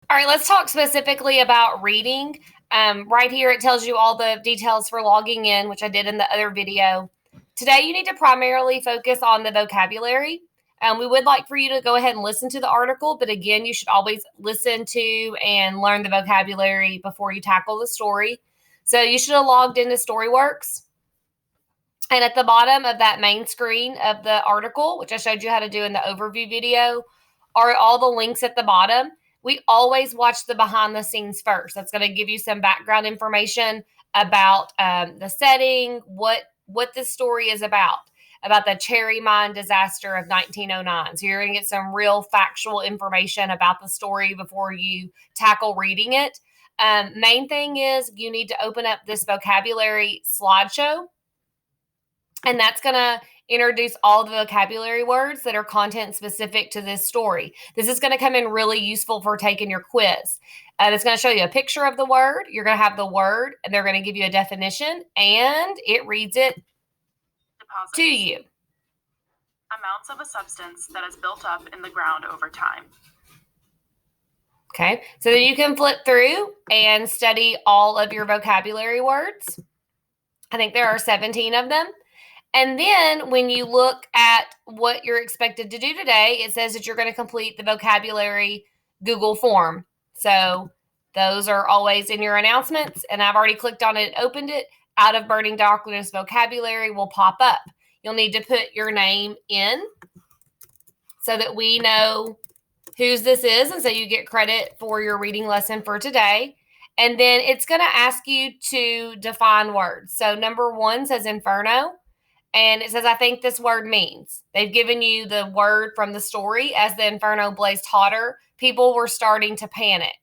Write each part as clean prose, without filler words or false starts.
All right, let's talk specifically about reading. Right here, it tells you all the details for logging in, which I did in the other video. Today, you need to primarily focus on the vocabulary. We would like for you to go ahead and listen to the article, but again, you should always listen to and learn the vocabulary before you tackle the story. So you should have logged into StoryWorks. And at the bottom of that main screen of the article, which I showed you how to do in the overview video, are all the links at the bottom. We always watch the behind the scenes first. That's going to give you some background information about the setting, what this story is about the Cherry Mine disaster of 1909. So you're going to get some real factual information about the story before you tackle reading it. Main thing is you need to open up this vocabulary slideshow. And that's going to introduce all the vocabulary words that are content specific to this story. This is going to come in really useful for taking your quiz. It's going to show you a picture of the word. You're going to have the word, and they're going to give you a definition, and it reads it to you. Amounts of a substance that is built up in the ground over time. Okay, so then you can flip through and study all of your vocabulary words. I think there are 17 of them. And then when you look at what you're expected to do today, it says that you're going to complete the vocabulary Google form. So those are always in your announcements, and I've already clicked on it and opened it. Out of Burning Darkness vocabulary will pop up. You'll need to put your name in so that we know whose this is, and so you get credit for your reading lesson for today. And then it's going to ask you to define words. So number 1 says inferno. And it says, I think this word means. They've given you the word from the story. As the inferno blazed hotter, people were starting to panic.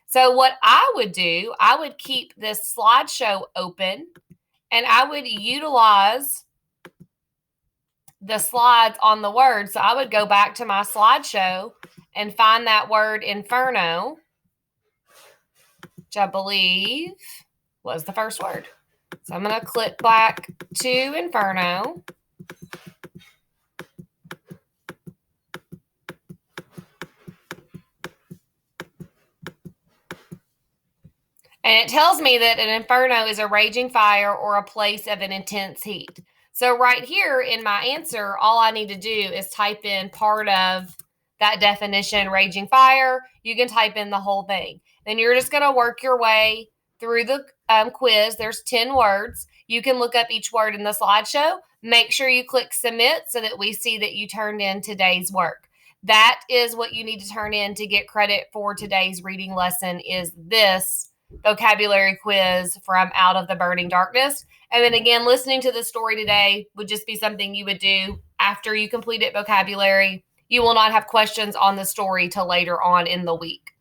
So what I would do, I would keep this slideshow open, and I would utilize the slides on the word. So I would go back to my slideshow and find that word inferno, which I believe was the first word. So I'm going to click back to inferno. And it tells me that an inferno is a raging fire or a place of an intense heat. So right here in my answer, all I need to do is type in part of that definition, raging fire. You can type in the whole thing. Then you're just going to work your way through the quiz. There's 10 words. You can look up each word in the slideshow. Make sure you click submit so that we see that you turned in today's work. That is what you need to turn in to get credit for today's reading lesson, is this vocabulary quiz from Out of the Burning Darkness. And then again, listening to the story today would just be something you would do after you completed vocabulary. You will not have questions on the story till later on in the week.